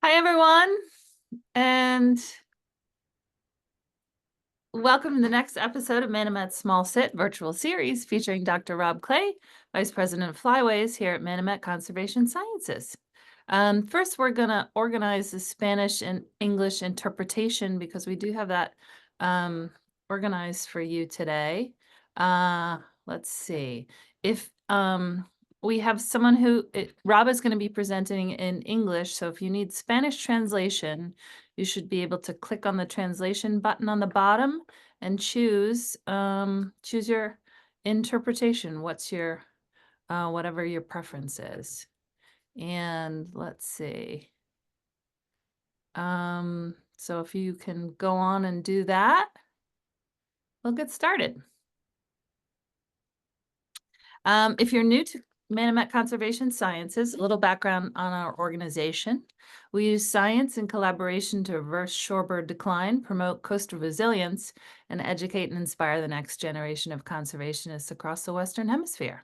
Hi, everyone, and welcome to the next episode of Manomet's Small Sit virtual series featuring Dr. Rob Clay, Vice President of Flyways here at Manomet Conservation Sciences. First, we're going to organize the Spanish and English interpretation because we do have that organized for you today. Let's see. If we have someone Rob is going to be presenting in English, so if you need Spanish translation, you should be able to click on the translation button on the bottom and choose your interpretation. What's your whatever your preference is. And let's see. So if you can go on and do that, we'll get started. If you're new to Manomet Conservation Sciences, a little background on our organization. We use science in collaboration to reverse shorebird decline, promote coastal resilience, and educate and inspire the next generation of conservationists across the Western Hemisphere.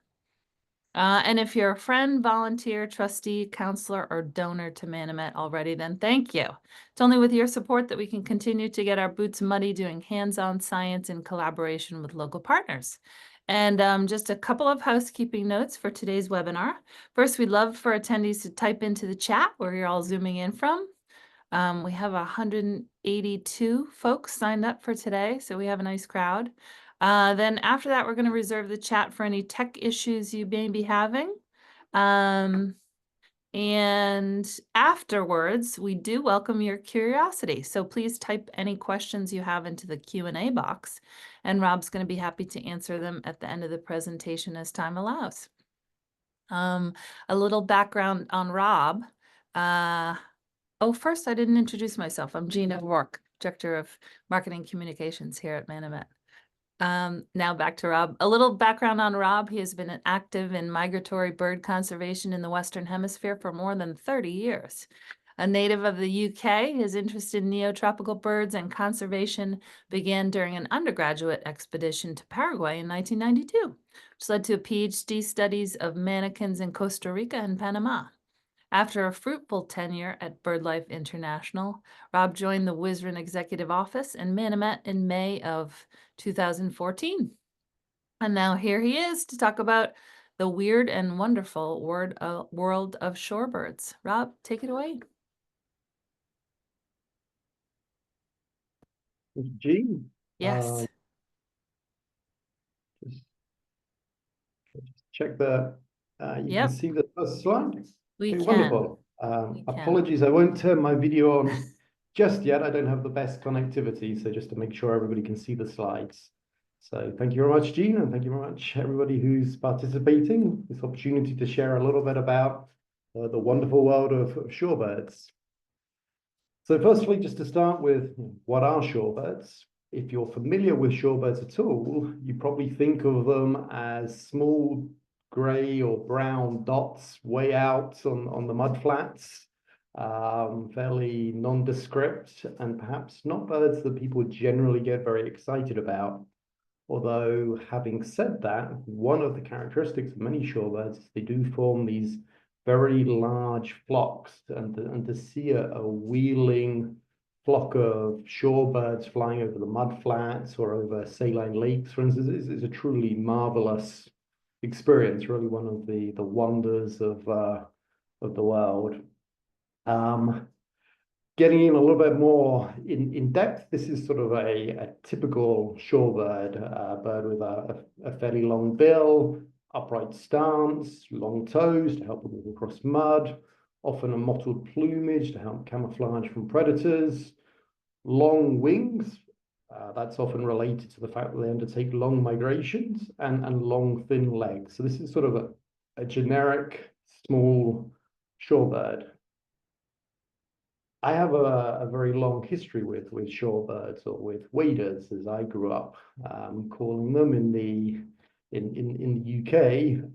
And if you're a friend, volunteer, trustee, counselor, or donor to Manomet already, then thank you. It's only with your support that we can continue to get our boots muddy doing hands-on science in collaboration with local partners. And just a couple of housekeeping notes for today's webinar. First, we'd love for attendees to type into the chat where you're all zooming in from. We have 182 folks signed up for today, so we have a nice crowd. Then after that, we're going to reserve the chat for any tech issues you may be having. And afterwards, we do welcome your curiosity. So please type any questions you have into the Q&A box, and Rob's going to be happy to answer them at the end of the presentation as time allows. A little background on Rob. Oh, first, I didn't introduce myself. I'm Jean O'Rourke, Director of Marketing Communications here at Manomet. Now back to Rob. A little background on Rob. He has been active in migratory bird conservation in the Western Hemisphere for more than 30 years. A native of the UK, his interest in neotropical birds and conservation began during an undergraduate expedition to Paraguay in 1992, which led to a PhD studies of manakins in Costa Rica and Panama. After a fruitful tenure at BirdLife International, Rob joined the Wisren Executive Office and Manomet in May of 2014. And now here he is to talk about the weird and wonderful world of shorebirds. Rob, take it away. Jean? Yes. Just check that. You can see the first slide. We can. Wonderful. Apologies, I won't turn my video on just yet. I don't have the best connectivity, so just to make sure everybody can see the slides. So thank you very much, Jean, and thank you very much, everybody who's participating. This opportunity to share a little bit about the wonderful world of shorebirds. So firstly, just to start with, what are shorebirds? If you're familiar with shorebirds at all, you probably think of them as small gray or brown dots way out on the mudflats, fairly nondescript, and perhaps not birds that people generally get very excited about. Although, having said that, one of the characteristics of many shorebirds is they do form these very large flocks, and to see a wheeling flock of shorebirds flying over the mudflats or over saline lakes, for instance, is a truly marvelous experience. Really, one of the wonders of the world. Getting in a little bit more in depth, this is sort of a typical shorebird, bird with a fairly long bill, upright stance, long toes to help them walk across mud, often a mottled plumage to help camouflage from predators, long wings. That's often related to the fact that they undertake long migrations, and long, thin legs. So this is sort of a generic small shorebird. I have a very long history with shorebirds, or with waders, as I grew up calling them in the UK,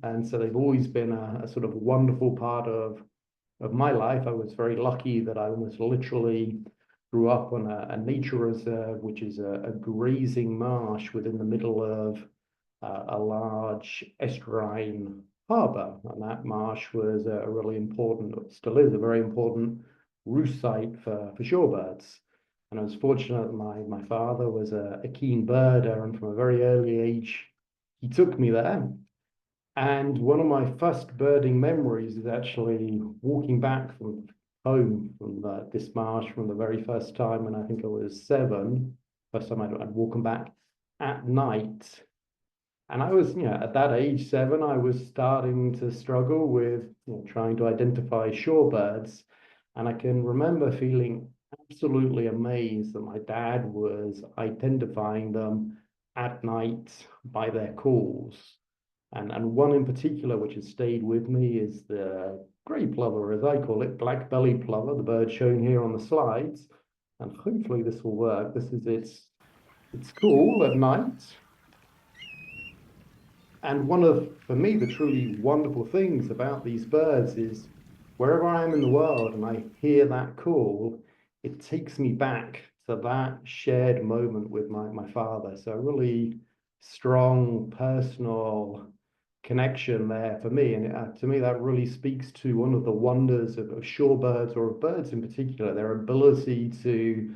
and so they've always been a sort of wonderful part of my life. I was very lucky that I almost literally grew up on a nature reserve, which is a grazing marsh within the middle of a large estuarine harbour, and that marsh was a really important, still is a very important roost site for shorebirds. And I was fortunate my father was a keen birder, and from a very early age, he took me there. And one of my first birding memories is actually walking back from home from this marsh from the very first time when I think I was 7. First time I'd walking back at night. And I was, at that age, 7, I was starting to struggle with trying to identify shorebirds. And I can remember feeling absolutely amazed that my dad was identifying them at night by their calls. And one in particular which has stayed with me is the grey plover, as I call it, black-bellied plover, the bird shown here on the slides. And hopefully this will work. This is its call at night. And one of, for me, the truly wonderful things about these birds is wherever I am in the world and I hear that call, it takes me back to that shared moment with my father. So a really strong personal connection there for me. And to me, that really speaks to one of the wonders of shorebirds, or of birds in particular, their ability to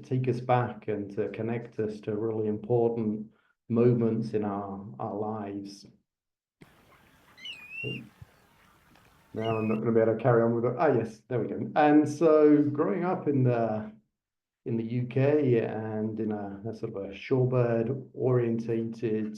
take us back and to connect us to really important moments in our lives. Now I'm not going to be able to carry on with it. Ah, yes, there we go. And so growing up in the UK and in a sort of a shorebird orientated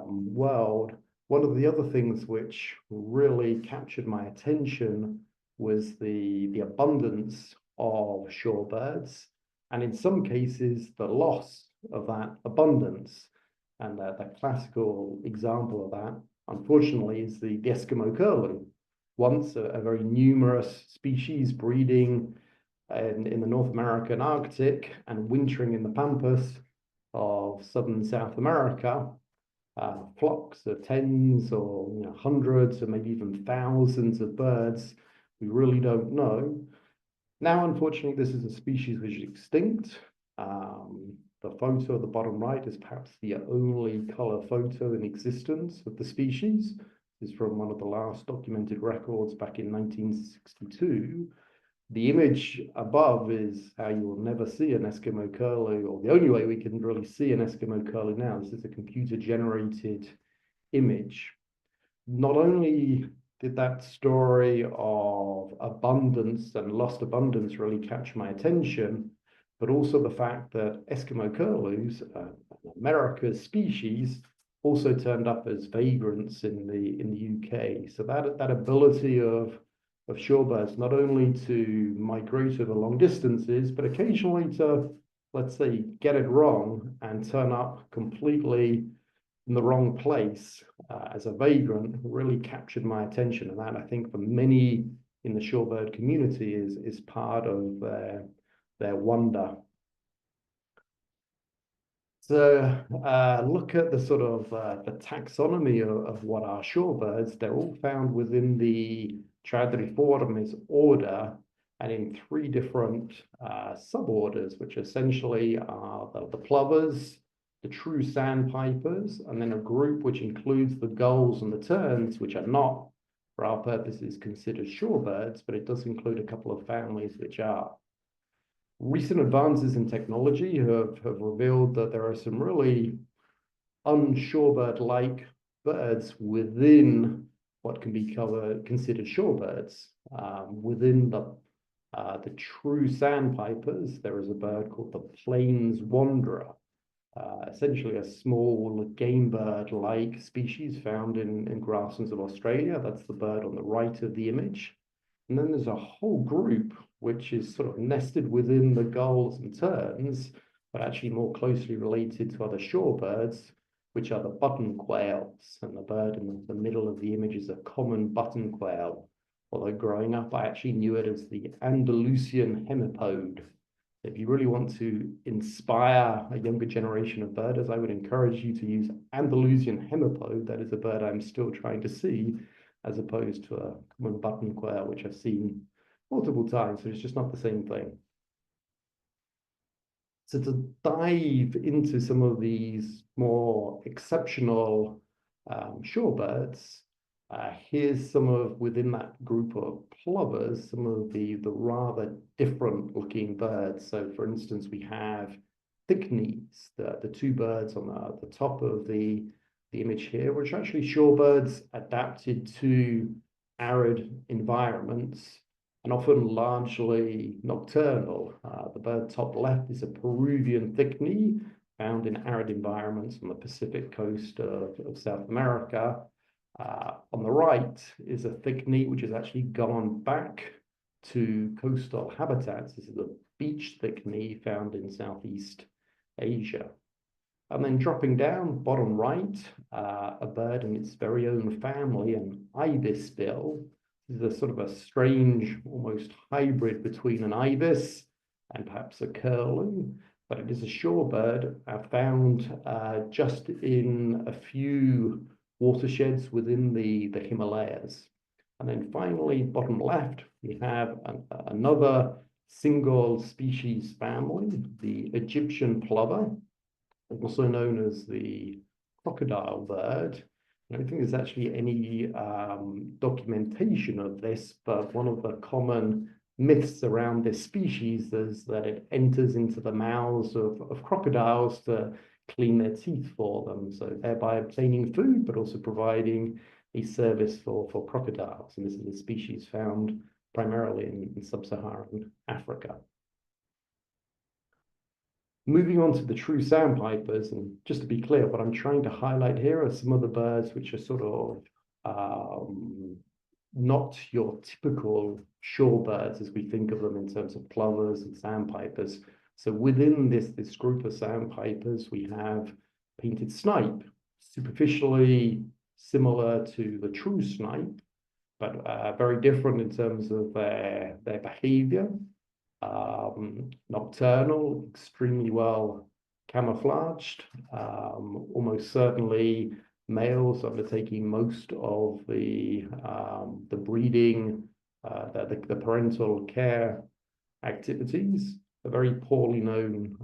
world, one of the other things which really captured my attention was the abundance of shorebirds, and in some cases the loss of that abundance. And the classical example of that, unfortunately, is the Eskimo curlew. Once a very numerous species breeding in the North American Arctic and wintering in the pampas of southern South America, flocks of tens or hundreds or maybe even thousands of birds. We really don't know. Now, unfortunately, this is a species which is extinct. The photo at the bottom right is perhaps the only color photo in existence of the species. This is from one of the last documented records back in 1962. The image above is how you will never see an Eskimo curlew, or the only way we can really see an Eskimo curlew now. This is a computer-generated image. Not only did that story of abundance and lost abundance really catch my attention, but also the fact that Eskimo curlews, America's species, also turned up as vagrants in the UK. So that ability of shorebirds not only to migrate over long distances, but occasionally to, let's say, get it wrong and turn up completely in the wrong place as a vagrant really captured my attention. And that, I think, for many in the shorebird community is part of their wonder. So look at the sort of the taxonomy of what are shorebirds. They're all found within the Chradriiformes order, and in 3 different suborders, which essentially are the plovers, the true sandpipers, and then a group which includes the gulls and the terns, which are not, for our purposes, considered shorebirds, but it does include a couple of families which are. Recent advances in technology have revealed that there are some really unshorebird-like birds within what can be considered shorebirds. Within the true sandpipers, there is a bird called the plains wanderer, essentially a small game bird-like species found in grasslands of Australia. That's the bird on the right of the image. And then there's a whole group which is sort of nested within the gulls and terns, but actually more closely related to other shorebirds, which are the button quails. And the bird in the middle of the image is a common button quail. Although growing up, I actually knew it as the Andalusian hemipode. If you really want to inspire a younger generation of birders, I would encourage you to use Andalusian hemipode. That is a bird I'm still trying to see, as opposed to a common button quail, which I've seen multiple times, but it's just not the same thing. So to dive into some of these more exceptional shorebirds, Here's some of, within that group of plovers, some of the rather different looking birds. So for instance, we have thick-knees, the two birds on the top of the image here, which are actually shorebirds adapted to arid environments and often largely nocturnal. The bird top left is a Peruvian thick-knee found in arid environments on the Pacific coast of South America. On the right is a thick-knee which has actually gone back to coastal habitats. This is a beach thick-knee found in Southeast Asia. And then dropping down, bottom right, a bird in its very own family, an ibisbill. This is a sort of a strange, almost hybrid between an ibis and perhaps a curlew, but it is a shorebird found just in a few watersheds within the Himalayas. And then finally, bottom left, we have another single species family, the Egyptian plover, also known as the crocodile bird. I don't think there's actually any documentation of this, but one of the common myths around this species is that it enters into the mouths of crocodiles to clean their teeth for them, so thereby obtaining food, but also providing a service for crocodiles. And this is a species found primarily in sub-Saharan Africa. Moving on to the true sandpipers, and just to be clear, what I'm trying to highlight here are some of the birds which are sort of not your typical shorebirds as we think of them in terms of plovers and sandpipers. So within this group of sandpipers, we have painted snipe, superficially similar to the true snipe, but very different in terms of their behavior. Nocturnal, extremely well camouflaged, almost certainly males undertaking most of the breeding, the parental care activities. A very poorly known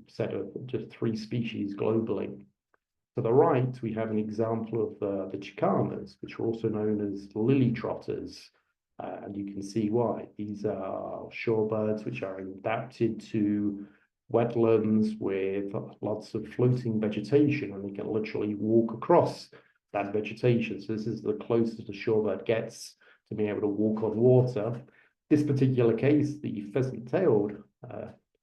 set of just 3 species globally. To the right, we have an example of the chicanas, which are also known as lily trotters. And you can see why. These are shorebirds which are adapted to wetlands with lots of floating vegetation, and they can literally walk across that vegetation. So this is the closest a shorebird gets to being able to walk on water. This particular case, the pheasant-tailed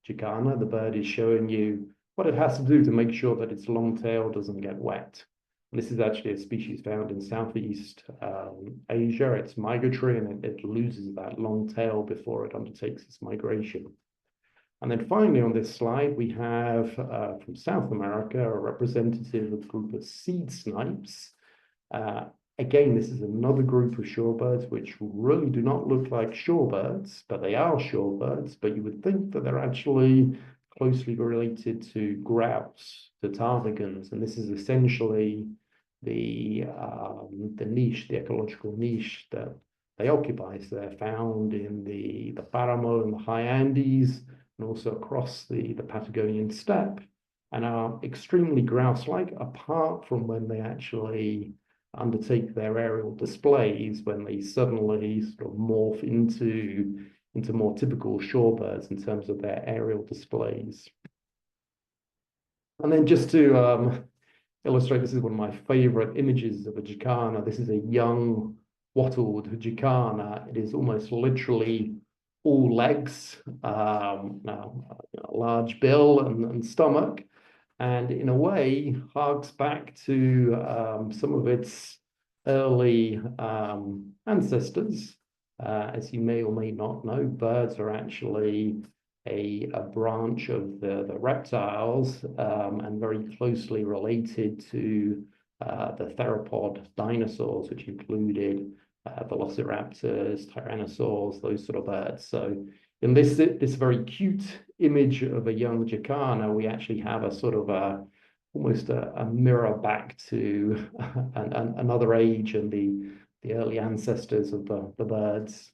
chicana, the bird is showing you what it has to do to make sure that its long tail doesn't get wet. And this is actually a species found in Southeast Asia. It's migratory, and it loses that long tail before it undertakes its migration. And then finally on this slide, we have from South America, a representative of a group of seed snipes. Again, this is another group of shorebirds which really do not look like shorebirds, but they are shorebirds. But you would think that they're actually closely related to grouse, to ptarmigans, and this is essentially the niche, the ecological niche that they occupy. So they're found in the Paramo and the high Andes, and also across the Patagonian steppe, and are extremely grouse-like, apart from when they actually undertake their aerial displays, when they suddenly sort of morph into more typical shorebirds in terms of their aerial displays. And then just to illustrate, this is one of my favorite images of a jacana. This is a young wattled jacana. It is almost literally all legs, now a large bill and stomach, and in a way harks back to some of its early ancestors. As you may or may not know, birds are actually a branch of the reptiles, and very closely related to the theropod dinosaurs, which included velociraptors, tyrannosaurs, those sort of birds. So in this very cute image of a young jacana, we actually have a sort of almost a mirror back to another age and the early ancestors of the birds.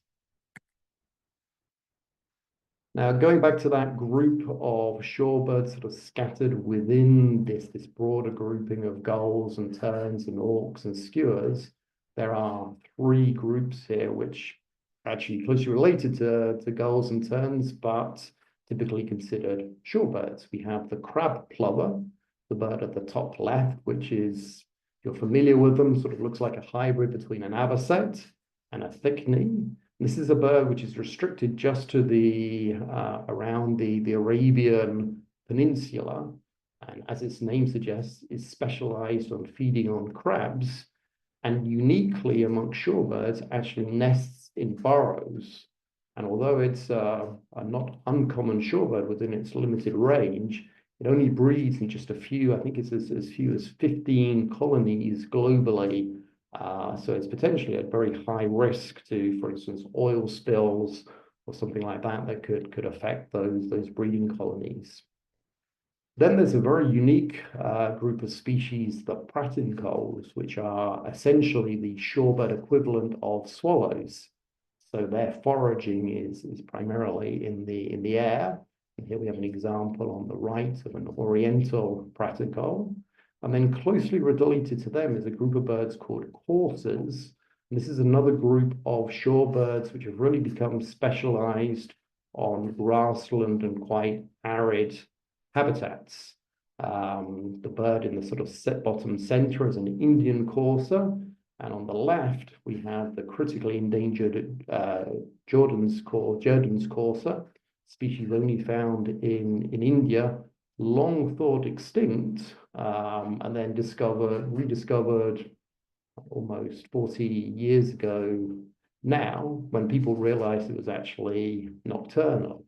Now, going back to that group of shorebirds sort of scattered within this broader grouping of gulls and terns and auks and skuas, there are three groups here which are actually closely related to gulls and terns, but typically considered shorebirds. We have the crab plover, the bird at the top left, which is, if you're familiar with them, sort of looks like a hybrid between an avocet and a thick-knee. This is a bird which is restricted just to the around the Arabian Peninsula, and as its name suggests, is specialized on feeding on crabs, and uniquely among shorebirds, actually nests in burrows. And although it's a not uncommon shorebird within its limited range, it only breeds in just a few, I think it's as few as 15 colonies globally. So it's potentially at very high risk to, for instance, oil spills or something like that that could affect those breeding colonies. Then there's a very unique group of species, the pratincoles, which are essentially the shorebird equivalent of swallows. So their foraging is primarily in the air. And here we have an example on the right of an oriental pratincole. And then closely related to them is a group of birds called coursers. And this is another group of shorebirds which have really become specialized on grassland and quite arid habitats. The bird in the sort of bottom center is an Indian courser, and on the left we have the critically endangered Jordan's courser, species only found in India, long thought extinct, and then rediscovered almost 40 years ago now, when people realized it was actually nocturnal.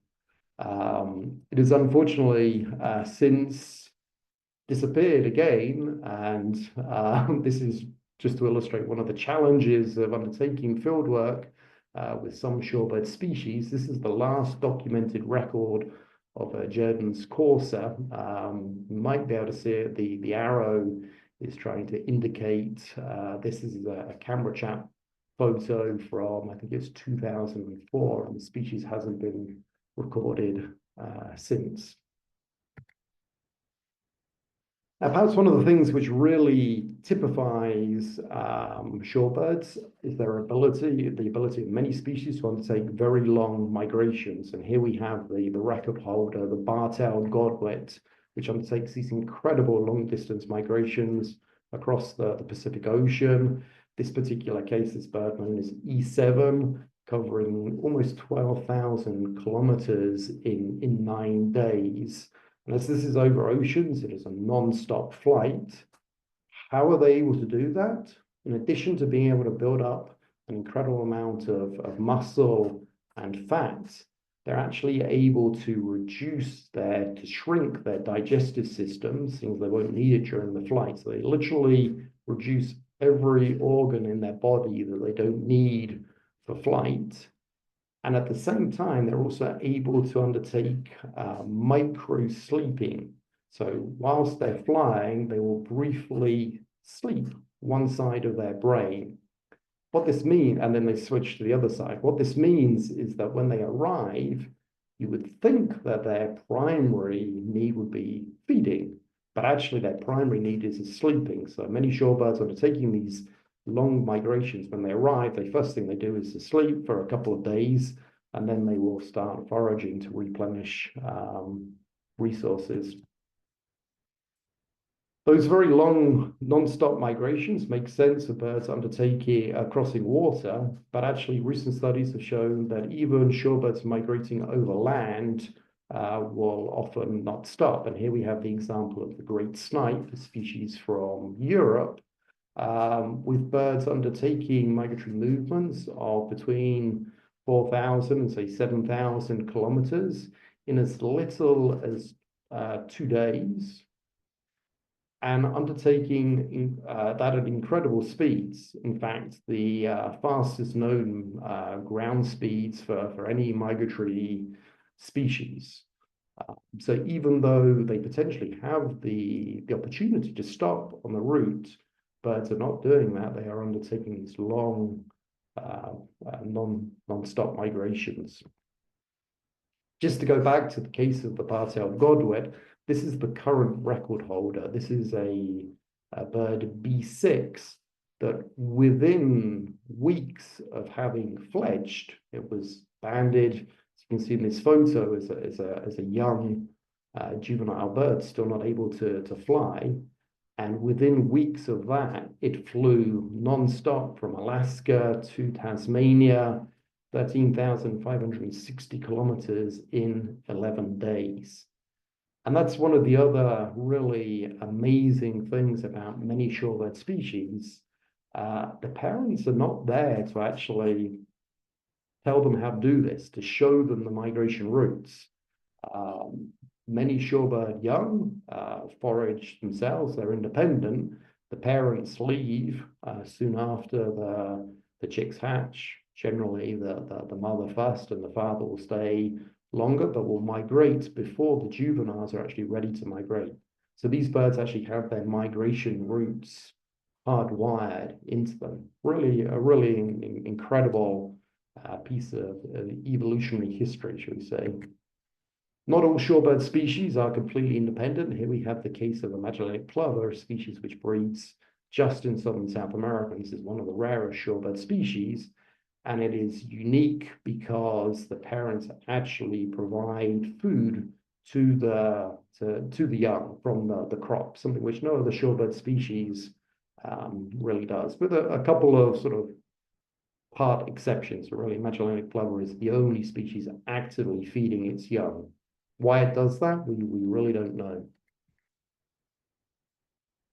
It has unfortunately since disappeared again, and this is just to illustrate one of the challenges of undertaking fieldwork with some shorebird species. This is the last documented record of a Jordan's courser. You might be able to see it. The arrow is trying to indicate this is a camera trap photo from, I think it's 2004, and the species hasn't been recorded since. Now, perhaps one of the things which really typifies shorebirds is their ability, the ability of many species to undertake very long migrations. And here we have the record holder, the bar-tailed godwit, which undertakes these incredible long-distance migrations across the Pacific Ocean. This particular case, this bird known as E7, covering almost 12,000 kilometers in 9 days. And as this is over oceans, it is a non-stop flight. How are they able to do that? In addition to being able to build up an incredible amount of muscle and fat, they're actually able to shrink their digestive systems, things they won't need it during the flight. So they literally reduce every organ in their body that they don't need for flight. And at the same time, they're also able to undertake micro sleeping. So whilst they're flying, they will briefly sleep one side of their brain. What this means, and then they switch to the other side. What this means is that when they arrive, you would think that their primary need would be feeding, but actually their primary need is sleeping. So many shorebirds undertaking these long migrations, when they arrive, the first thing they do is to sleep for a couple of days, and then they will start foraging to replenish resources. Those very long non-stop migrations make sense for birds undertaking crossing water, but actually recent studies have shown that even shorebirds migrating over land will often not stop. And here we have the example of the great snipe, a species from Europe, with birds undertaking migratory movements of between 4,000 and say 7,000 kilometers in as little as 2 days, and undertaking that at incredible speeds. In fact, the fastest known ground speeds for any migratory species. So even though they potentially have the opportunity to stop on the route, birds are not doing that. They are undertaking these long, non-stop migrations. Just to go back to the case of the bar-tailed godwit, this is the current record holder. This is a bird B6, that within weeks of having fledged, it was banded, as you can see in this photo, as a young juvenile bird, still not able to fly. And within weeks of that, it flew non-stop from Alaska to Tasmania, 13,560 kilometers in 11 days. And that's one of the other really amazing things about many shorebird species. The parents are not there to actually tell them how to do this, to show them the migration routes. Many shorebird young forage themselves, they're independent. The parents leave soon after the chicks hatch. Generally, the mother first and the father will stay longer, but will migrate before the juveniles are actually ready to migrate. So these birds actually have their migration routes hardwired into them. Really, a really incredible piece of evolutionary history, shall we say. Not all shorebird species are completely independent. Here we have the case of a Magellanic plover, a species which breeds just in southern South America. This is one of the rarest shorebird species, and it is unique because the parents actually provide food to the young from the crop, something which no other shorebird species really does, with a couple of sort of part exceptions. Really, Magellanic plover is the only species actively feeding its young. Why it does that, we really don't know.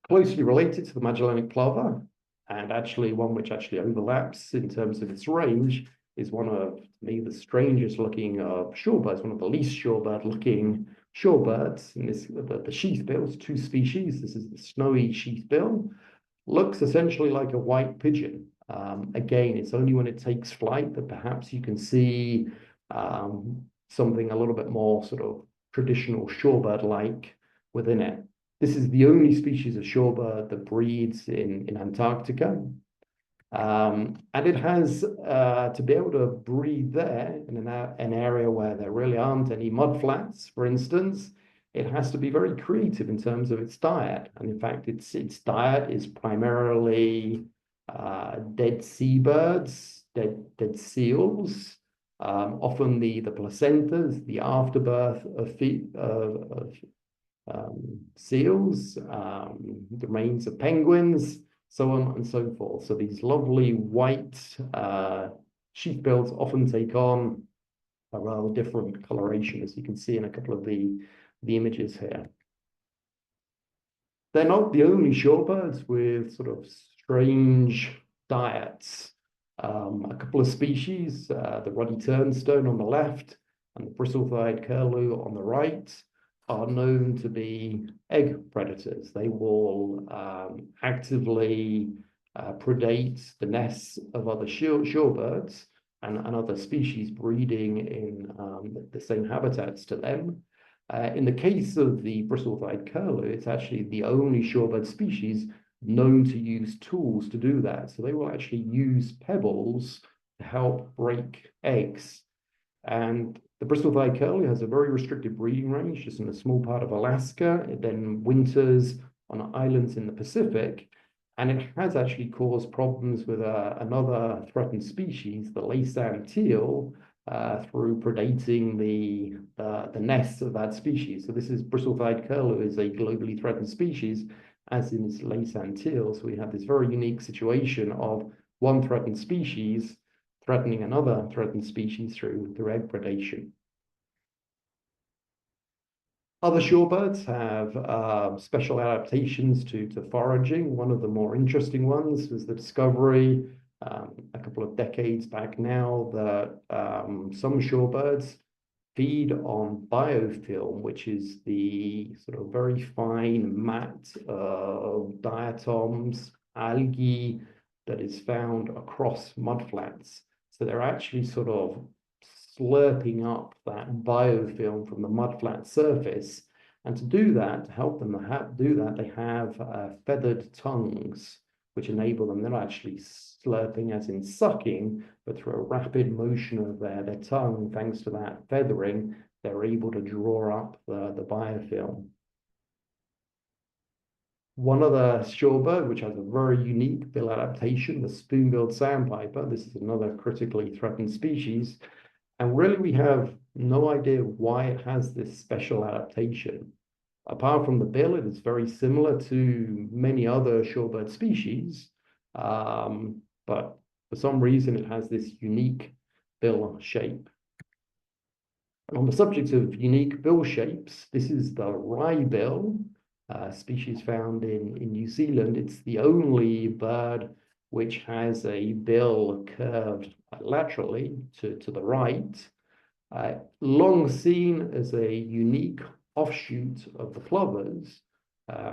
Closely related to the Magellanic plover, and actually one which actually overlaps in terms of its range, is one of, to me, the strangest looking shorebirds, one of the least shorebird looking shorebirds. And this, the sheathbills, two species. This is the Snowy Sheathbill. Looks essentially like a white pigeon. Again, it's only when it takes flight that perhaps you can see something a little bit more sort of traditional shorebird-like within it. This is the only species of shorebird that breeds in Antarctica. And it has, to be able to breed there in an area where there really aren't any mudflats, for instance, it has to be very creative in terms of its diet. And in fact, its diet is primarily dead seabirds, dead seals, often the placentas, the afterbirth of seals, the remains of penguins, so on and so forth. So these lovely white sheathbills often take on a rather different coloration, as you can see in a couple of the images here. They're not the only shorebirds with sort of strange diets. A couple of species, the ruddy turnstone on the left and the bristle-thighed curlew on the right, are known to be egg predators. They will actively predate the nests of other shorebirds and other species breeding in the same habitats to them. In the case of the bristle-thighed curlew, it's actually the only shorebird species known to use tools to do that. So they will actually use pebbles to help break eggs. And the bristle-thighed curlew has a very restricted breeding range, just in a small part of Alaska. It then winters on islands in the Pacific, and it has actually caused problems with another threatened species, the Laysan teal, through predating the nests of that species. So this is bristle-thighed curlew is a globally threatened species, as in its Laysan teal. So we have this very unique situation of one threatened species threatening another threatened species through egg predation. Other shorebirds have special adaptations to foraging. One of the more interesting ones was the discovery a couple of decades back now that some shorebirds feed on biofilm, which is the sort of very fine mat of diatoms, algae that is found across mudflats. So they're actually sort of slurping up that biofilm from the mudflat surface. And to do that, to help them do that, they have feathered tongues, which enable them, they're not actually slurping as in sucking, but through a rapid motion of their tongue, thanks to that feathering, they're able to draw up the biofilm. One other shorebird, which has a very unique bill adaptation, the spoon-billed sandpiper. This is another critically threatened species. And really, we have no idea why it has this special adaptation. Apart from the bill, it is very similar to many other shorebird species, but for some reason, it has this unique bill shape. And on the subject of unique bill shapes, this is the wrybill, species found in New Zealand. It's the only bird which has a bill curved laterally to the right, long seen as a unique offshoot of the plovers.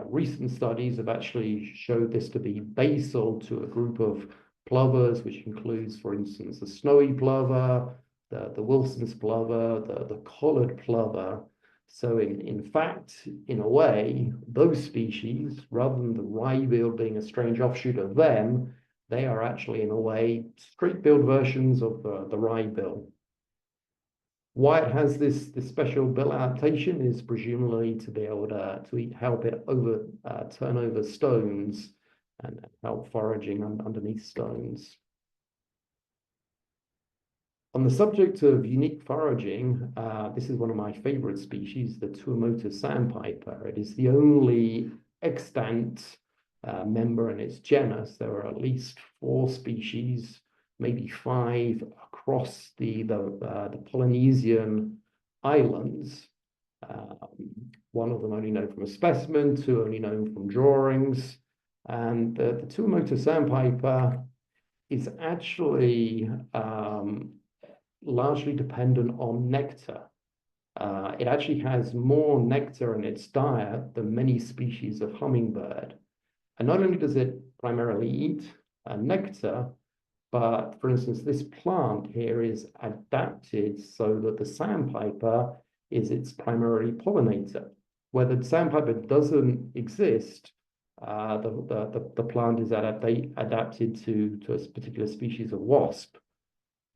Recent studies have actually showed this to be basal to a group of plovers, which includes, for instance, the snowy plover, the Wilson's plover, the collared plover. So in fact, in a way, those species, rather than the wrybill being a strange offshoot of them, they are actually, in a way, straight-billed versions of the wrybill. Why it has this special bill adaptation is presumably to be able to help it turn over stones and help foraging underneath stones. On the subject of unique foraging, this is one of my favorite species, the Tuamotu sandpiper. It is the only extant member in its genus. There are at least 4 species, maybe 5, across the Polynesian islands. One of them only known from a specimen, 2 only known from drawings. And the Tuamotu sandpiper is actually largely dependent on nectar. It actually has more nectar in its diet than many species of hummingbird. And not only does it primarily eat nectar, but for instance, this plant here is adapted so that the sandpiper is its primary pollinator. Where the sandpiper doesn't exist, the plant is adapted to a particular species of wasp.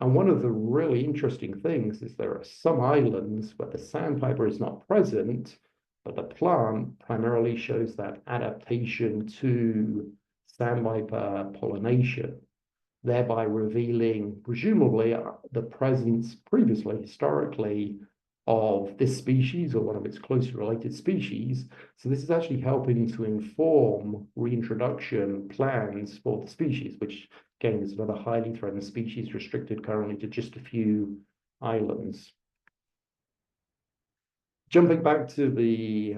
And one of the really interesting things is there are some islands where the sandpiper is not present, but the plant primarily shows that adaptation to sandpiper pollination, thereby revealing, presumably, the presence previously, historically, of this species or one of its closely related species. So this is actually helping to inform reintroduction plans for the species, which again is another highly threatened species restricted currently to just a few islands. Jumping back to the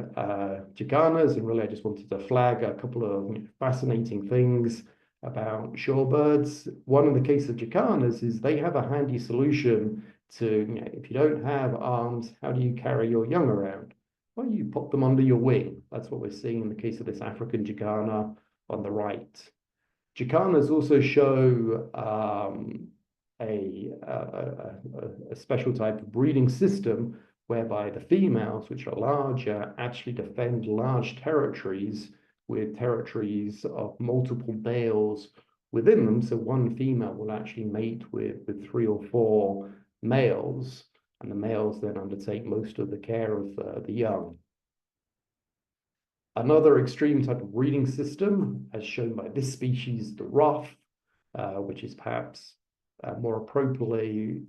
jacanas, and really I just wanted to flag a couple of fascinating things about shorebirds. One in the case of jacanas is they have a handy solution to, if you don't have arms, how do you carry your young around? Well, you pop them under your wing. That's what we're seeing in the case of this African jacana on the right. Jacanas also show a special type of breeding system whereby the females, which are larger, actually defend large territories with territories of multiple males within them. So one female will actually mate with 3 or 4 males, and the males then undertake most of the care of the young. Another extreme type of breeding system, as shown by this species, the ruff, which is perhaps more appropriately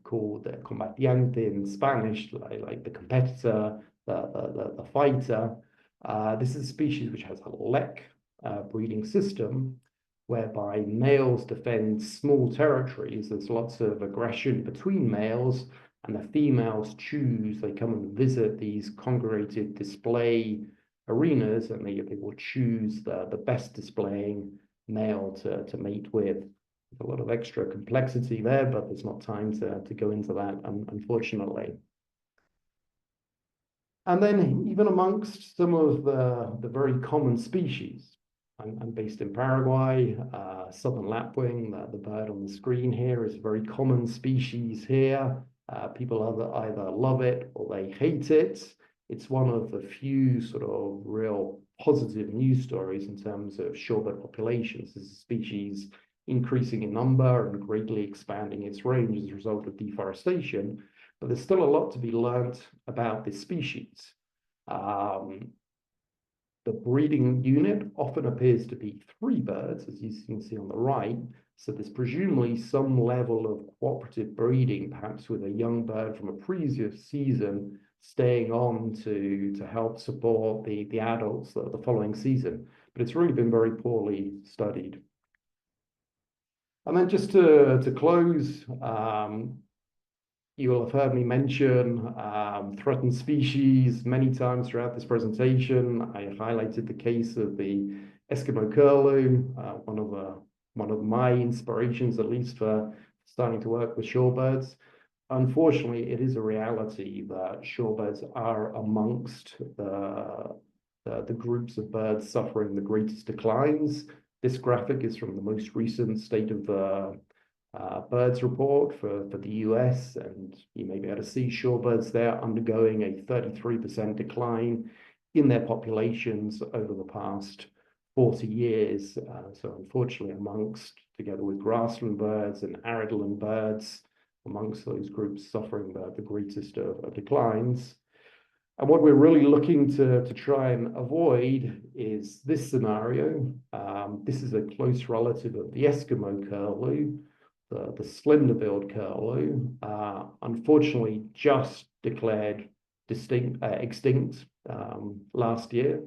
called the combatiente in Spanish, like the competitor, the fighter. This is a species which has a lek breeding system, whereby males defend small territories. There's lots of aggression between males, and the females choose, they come and visit these congregated display arenas, and they will choose the best displaying male to mate with. There's a lot of extra complexity there, but there's not time to go into that, unfortunately. And then even amongst some of the very common species, I'm based in Paraguay, southern lapwing, the bird on the screen here is a very common species here. People either love it or they hate it. It's one of the few sort of real positive news stories in terms of shorebird populations. This is a species increasing in number and greatly expanding its range as a result of deforestation. But there's still a lot to be learned about this species. The the breeding unit often appears to be 3 birds, as you can see on the right. So there's presumably some level of cooperative breeding, perhaps with a young bird from a previous season staying on to help support the adults the following season. But it's really been very poorly studied. And then just to close, you will have heard me mention threatened species many times throughout this presentation. I highlighted the case of the Eskimo curlew, one of my inspirations, at least for starting to work with shorebirds. Unfortunately, it is a reality that shorebirds are amongst the groups of birds suffering the greatest declines. This graphic is from the most recent State of the Birds report for the US, and you may be able to see shorebirds there undergoing a 33% decline in their populations over the past 40 years. So unfortunately, together with grassland birds and aridland birds, amongst those groups suffering the greatest of declines. And what we're really looking to try and avoid is this scenario. This is a close relative of the Eskimo curlew, the slender-billed curlew, unfortunately just declared extinct last year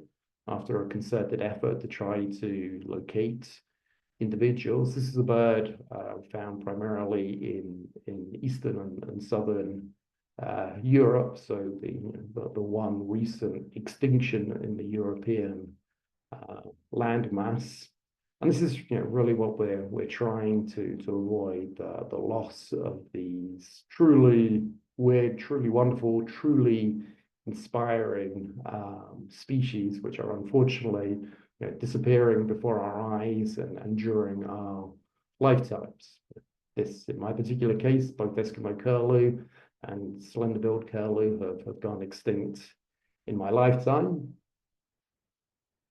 after a concerted effort to try to locate individuals. This is a bird found primarily in eastern and southern Europe, so the one recent extinction in the European landmass. And this is really what we're trying to avoid, the loss of these truly weird, truly wonderful, truly inspiring species, which are unfortunately disappearing before our eyes and during our lifetimes. This, in my particular case, both Eskimo curlew and slender-billed curlew have gone extinct in my lifetime.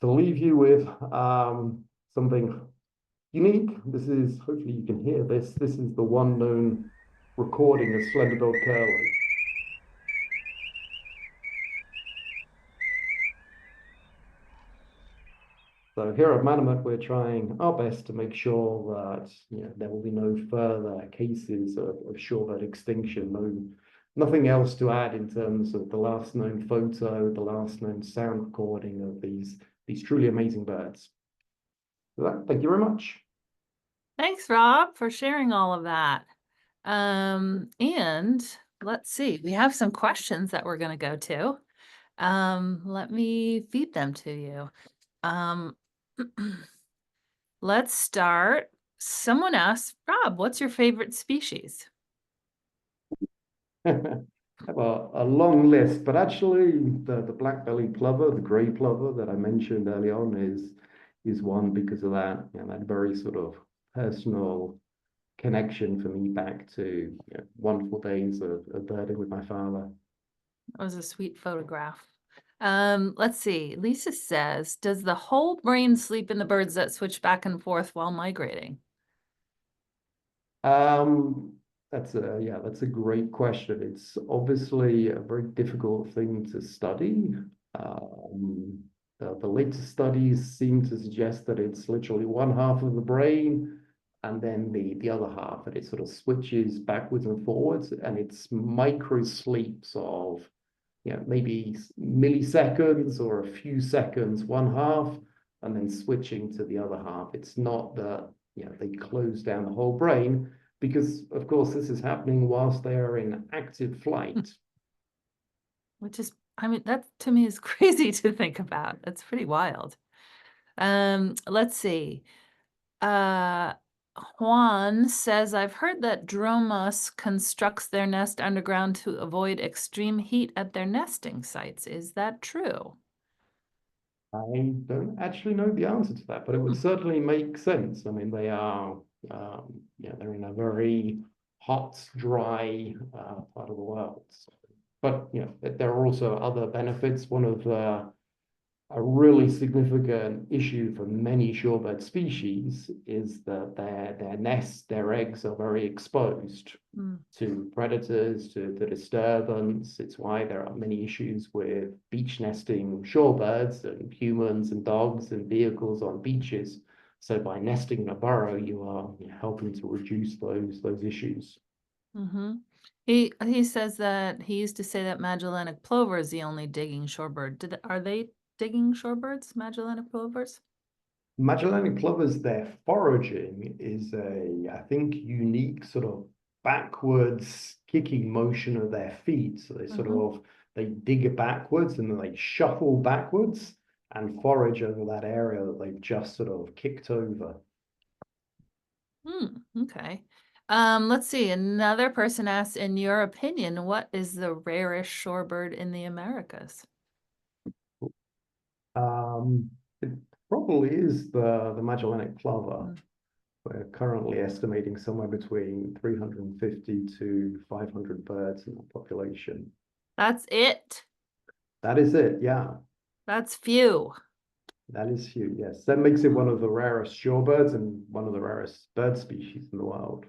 To leave you with something unique, this is, hopefully you can hear this, this is the one known recording of slender-billed curlew. So here at Manomet, we're trying our best to make sure that there will be no further cases of shorebird extinction. Nothing else to add in terms of the last known photo, the last known sound recording of these truly amazing birds. For that, thank you very much. Thanks, Rob, for sharing all of that. And let's see, we have some questions that we're going to go to. Let me feed them to you. Let's start. Someone asked, Rob, what's your favorite species? I have a long list, but actually the black-bellied plover, the gray plover that I mentioned early on is one because of that, that very sort of personal connection for me back to wonderful days of birding with my father. That was a sweet photograph. Let's see. Lisa says, does the whole brain sleep in the birds that switch back and forth while migrating? That's a great question. It's obviously a very difficult thing to study. The latest studies seem to suggest that it's literally one half of the brain and then the other half, and it sort of switches backwards and forwards, and it's micro sleeps of maybe milliseconds or a few seconds, one half, and then switching to the other half. It's not that they close down the whole brain, because of course this is happening whilst they are in active flight. Which is, I mean, that to me is crazy to think about. That's pretty wild. Let's see. Juan says, I've heard that Dromus constructs their nest underground to avoid extreme heat at their nesting sites. Is that true? I don't actually know the answer to that, but it would certainly make sense. I mean, they are, they're in a very hot, dry part of the world. But there are also other benefits. One of a really significant issue for many shorebird species is that their nests, their eggs are very exposed to predators, to the disturbance. It's why there are many issues with beach nesting shorebirds and humans and dogs and vehicles on beaches. So by nesting in a burrow, you are helping to reduce those issues. Mm-hmm. He says that he used to say that Magellanic plover is the only digging shorebird. Are they digging shorebirds, Magellanic plovers? Magellanic plovers, their foraging is I think, unique sort of backwards kicking motion of their feet. So they sort of, they dig it backwards and then they shuffle backwards and forage over that area that they've just sort of kicked over. Okay. Let's see. Another person asks, in your opinion, what is the rarest shorebird in the Americas? It probably is the Magellanic plover. We're currently estimating somewhere between 350 to 500 birds in the population. That's it. That is it, yeah. That's few. That is huge, yes. That makes it one of the rarest shorebirds and one of the rarest bird species in the world.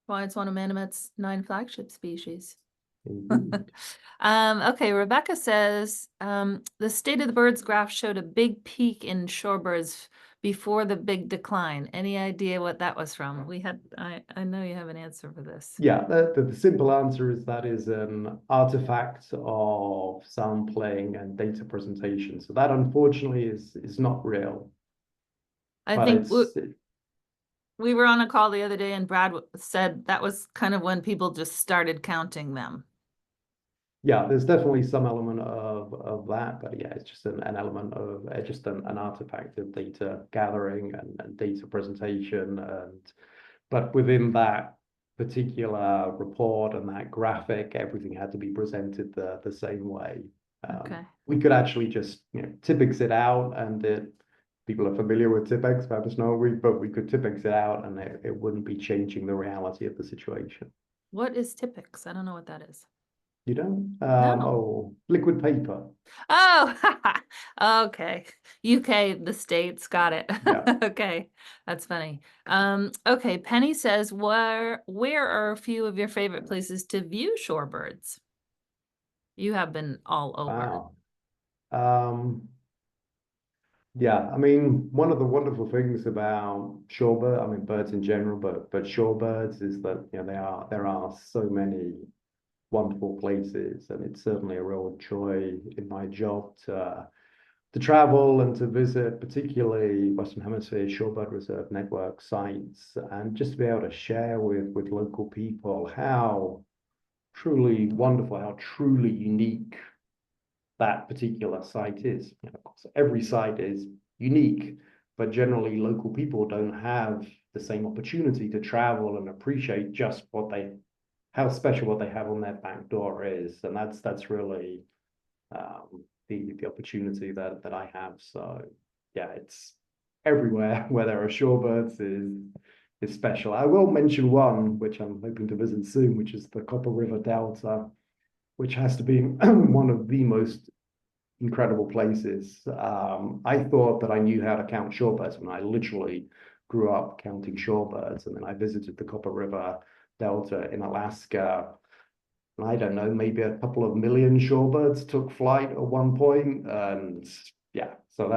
Why it's one of Manomet's 9 flagship species. Indeed. Okay, Rebecca says, the state of the birds graph showed a big peak in shorebirds before the big decline. Any idea what that was from? I know you have an answer for this. Yeah, the simple answer is that is an artifact of sampling and data presentation. So that unfortunately is not real. I But think it's we were on a call the other day and Brad said that was kind of when people just started counting them. yeah, there's definitely some element of that, but yeah, it's just an element of just an artifact of data gathering and data presentation. But within that particular report and that graphic, everything had to be presented the same way. Okay. We could actually just Tippex it out, and people are familiar with Tippex, perhaps not we, but we could Tippex it out, and it wouldn't be changing the reality of the situation. What is Tippex? I don't know what that is. You don't? No. Oh, liquid paper. Oh, okay. UK, the States, got it. Yeah. Okay, that's funny. Okay, Penny says, where are a few of your favorite places to view shorebirds? You have been all over. Wow. Yeah, I mean, one of the wonderful things about shorebird, I mean, birds in general, but shorebirds is that there are so many wonderful places, and it's certainly a real joy in my job to travel and to visit, particularly Western Hemisphere Shorebird Reserve Network sites, and just to be able to share with local people how truly wonderful, how truly unique that particular site is. Of course, every site is unique, but generally local people don't have the same opportunity to travel and appreciate just how special what they have on their back door is. And that's really the opportunity that I have. So yeah, it's everywhere where there are shorebirds is special. I will mention one which I'm hoping to visit soon, which is the Copper River Delta, which has to be one of the most incredible places. I thought that I knew how to count shorebirds when I literally grew up counting shorebirds, and then I visited the Copper River Delta in Alaska. And I don't know, maybe a couple of million shorebirds took flight at one point, and yeah, so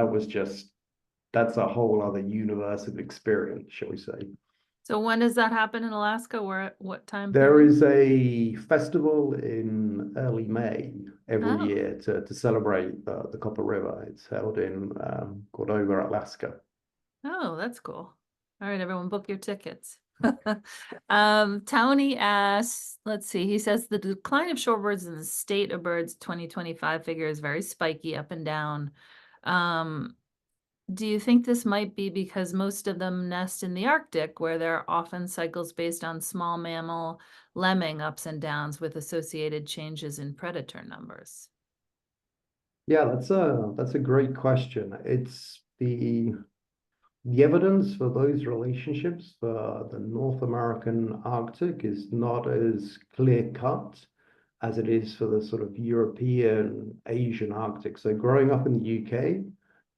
that's a whole other universe of experience, shall we say. So when does that happen in Alaska? What time There period? is a festival in early May every Oh. year to celebrate the Copper River. It's held in Cordova, Alaska. Oh, that's cool. All right, everyone, book your tickets. Tony asks, let's see, he says the decline of shorebirds in the state of birds 2025 figure is very spiky up and down. Do you think this might be because most of them nest in the Arctic, where there are often cycles based on small mammal lemming ups and downs with associated changes in predator numbers? Yeah, that's a great question. It's the evidence for those relationships for the North American Arctic is not as clear cut as it is for the sort of European, Asian Arctic. So growing up in the UK,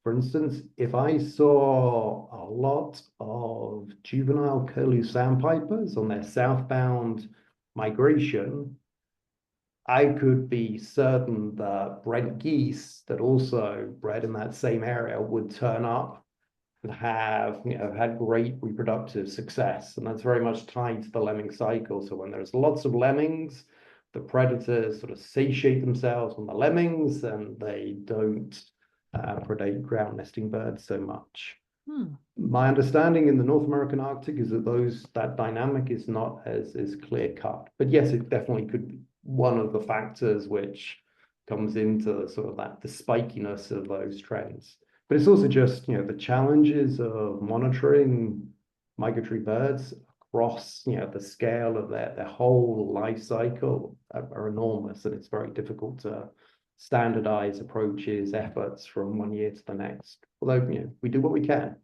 for instance, if I saw a lot of juvenile curlew sandpipers on their southbound migration, I could be certain that bred geese that also bred in that same area would turn up and have, had great reproductive success. And that's very much tied to the lemming cycle. So when there's lots of lemmings, the predators sort of satiate themselves on the lemmings and they don't predate ground nesting birds so much. My understanding in the North American Arctic is that that dynamic is not as clear cut. But yes, it definitely could be one of the factors which comes into sort of the spikiness of those trends. But it's also just, the challenges of monitoring migratory birds across, the scale of their whole life cycle are enormous, and it's very difficult to standardize approaches, efforts from one year to the next. Although, we do what we can.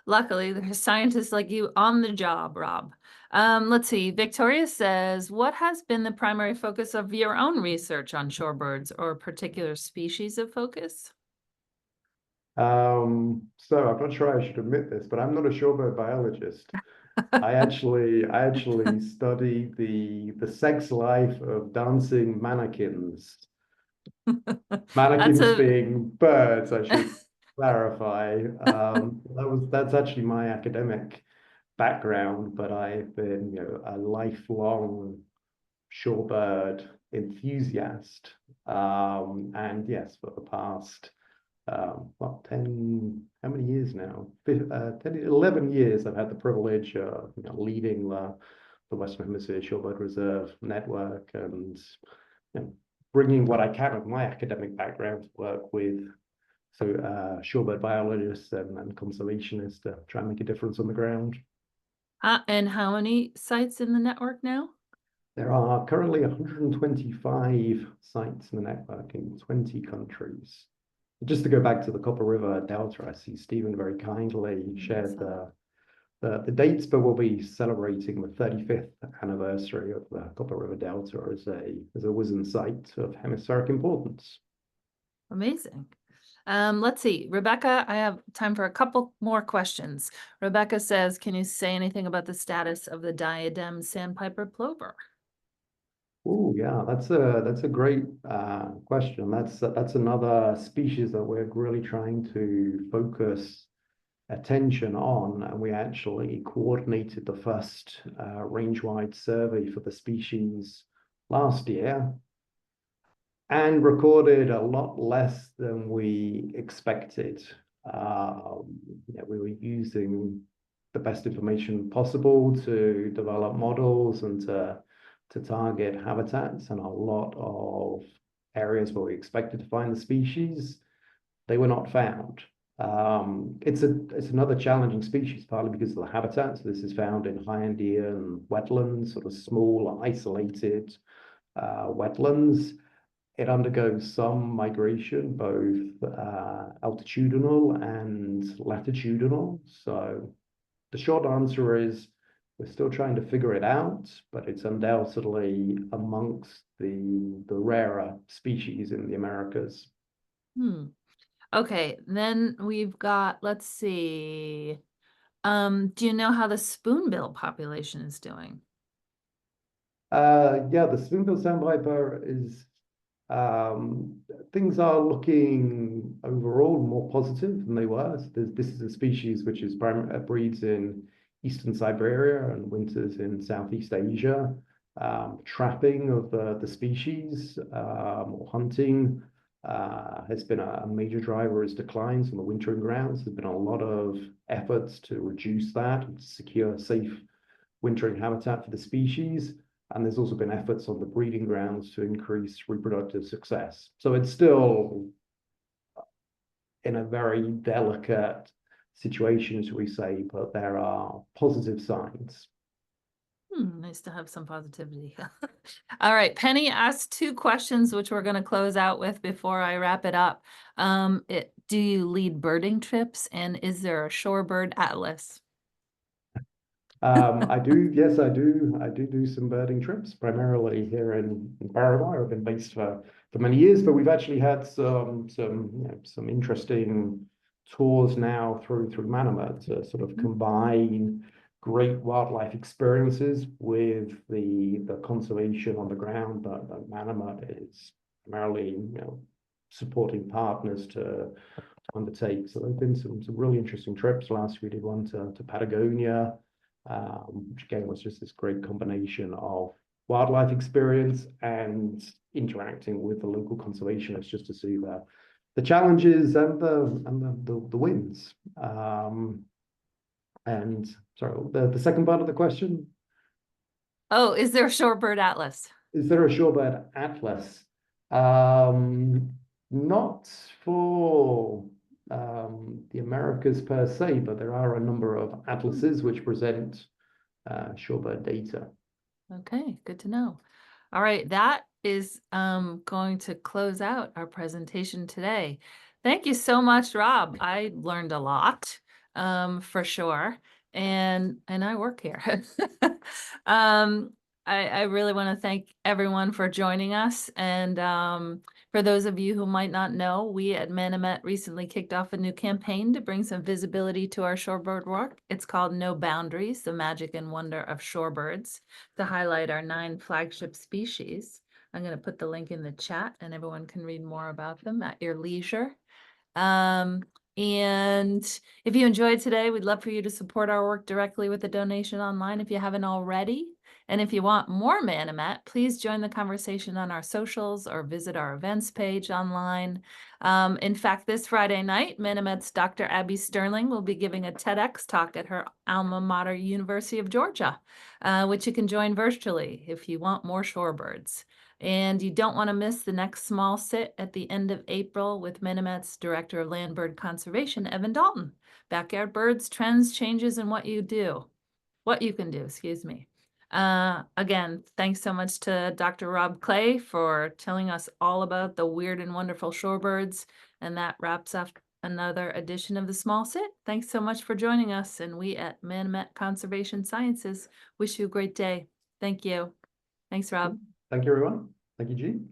Luckily, there's scientists like you on the job, Rob. Let's see. Victoria says, what has been the primary focus of your own research on shorebirds or particular species of focus? So I'm not sure I should admit this, but I'm not a shorebird biologist. I actually studied the sex life of dancing mannequins. Mannequins being birds, I should clarify. That's actually my academic background, but I've been, a lifelong shorebird enthusiast. And yes, for the past, 10, how many years now? 11 years, I've had the privilege of leading the Western Hemisphere Shorebird Reserve Network and bringing what I can of my academic background to work with shorebird biologists and conservationists to try and make a difference on the ground. And how many sites in the network now? There are currently 125 sites in the network in 20 countries. Just to go back to the Copper River Delta, I see Stephen very kindly shared the dates, but we'll be celebrating the 35th anniversary of the Copper River Delta as a WISN site of hemispheric importance. Amazing. Let's see. Rebecca, I have time for a couple more questions. Rebecca says, can you say anything about the status of the diadem sandpiper plover? Oh, yeah, that's a great question. That's another species that we're really trying to focus attention on, and we actually coordinated the first range-wide survey for the species last year and recorded a lot less than we expected. We were using the best information possible to develop models and to target habitats, and a lot of areas where we expected to find the species, they were not found. It's another challenging species, partly because of the habitat. So this is found in high Andean wetlands, sort of small, isolated wetlands. It undergoes some migration, both altitudinal and latitudinal. So the short answer is we're still trying to figure it out, but it's undoubtedly amongst the rarer species in the Americas. Okay, then we've got, let's see. Do you know how the spoonbill population is doing? Yeah, the spoonbill sandpiper is things are looking overall more positive than they were. So this is a species which is breeds in eastern Siberia and winters in Southeast Asia. Trapping of the species or hunting has been a major driver as declines on the wintering grounds. There's been a lot of efforts to reduce that and secure safe wintering habitat for the species. And there's also been efforts on the breeding grounds to increase reproductive success. So it's still in a very delicate situation, as we say, but there are positive signs. Nice to have some positivity. All right, Penny asked 2 questions, which we're going to close out with before I wrap it up. Do you lead birding trips, and is there a shorebird atlas? I do, yes, I do some birding trips, primarily here in Paraguay. I've been based for many years, but we've actually had some interesting tours now through Manomet to sort of combine great wildlife experiences with the conservation on the ground that Manomet is primarily, supporting partners to undertake. So there've been some really interesting trips. Last we did one to Patagonia, which again was just this great combination of wildlife experience and interacting with the local conservationists just to see the challenges and the wins. And sorry, the second part of the question, Oh, is there a shorebird atlas? is there a shorebird atlas? Um, Not for the Americas per se, but there are a number of atlases which present shorebird data. Okay, good to know. All right, that is going to close out our presentation today. Thank you so much, Rob. I learned a lot, for sure, and I work here. um, I really want to thank everyone for joining us, and for those of you who might not know, we at Manomet recently kicked off a new campaign to bring some visibility to our shorebird work. It's called No Boundaries: The Magic and Wonder of Shorebirds, to highlight our 9 flagship species. I'm going to put the link in the chat and everyone can read more about them at your leisure. And if you enjoyed today, we'd love for you to support our work directly with a donation online if you haven't already. And if you want more Manomet, please join the conversation on our socials or visit our events page online. In fact, this Friday night, Manomet's Dr. Abby Sterling will be giving a TEDx talk at her alma mater, University of Georgia, which you can join virtually if you want more shorebirds. And you don't want to miss the next small sit at the end of April with Manomet's Director of Land Bird Conservation, Evan Dalton. Backyard birds, trends, changes, and what you can do, excuse me. Again, thanks so much to Dr. Rob Clay for telling us all about the weird and wonderful shorebirds. And that wraps up another edition of the Small Sit. Thanks so much for joining us. And we at Manomet Conservation Sciences wish you a great day. Thank you. Thanks, Rob. Thank you, everyone. Thank you, Jean.